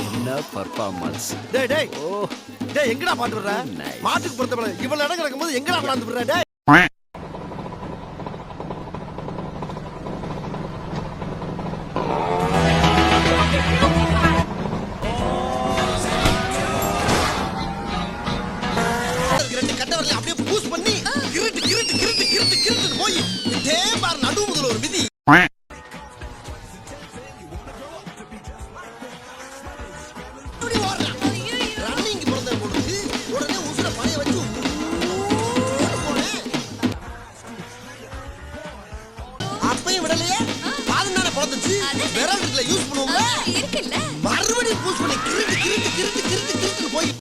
என்ன பர்ஃபார்மன்ஸ். டேய் டேய் ஓ டேய் எங்கடா பாட்டு வர்ற? மாட்டுக்கு பொறுத்தவரை இவ்வளவு இடம் கிடக்கும்போது எங்கடா பாட்டு வர்ற? டேய் ரெண்டு கட்டவரல அப்படியே பூஸ் பண்ணி கிரிட்டு கிரிட்டு கிரிட்டு கிரிட்டு கிரிட்டு போய் தேம்பார் நடுவுல ஒரு மிதி. ரன்னிங் போறத போடுது உடனே உசுர பழைய வச்சு அப்பையும் விடலையே பாதம் தானே பிறந்துச்சு விரல் இருக்குல்ல யூஸ் பண்ணுவோம்ல இருக்குல்ல மறுபடியும் பூஸ் பண்ணி கிரிட்டு கிரிட்டு கிரிட்டு கிரிட்டு கிரிட்டு போய்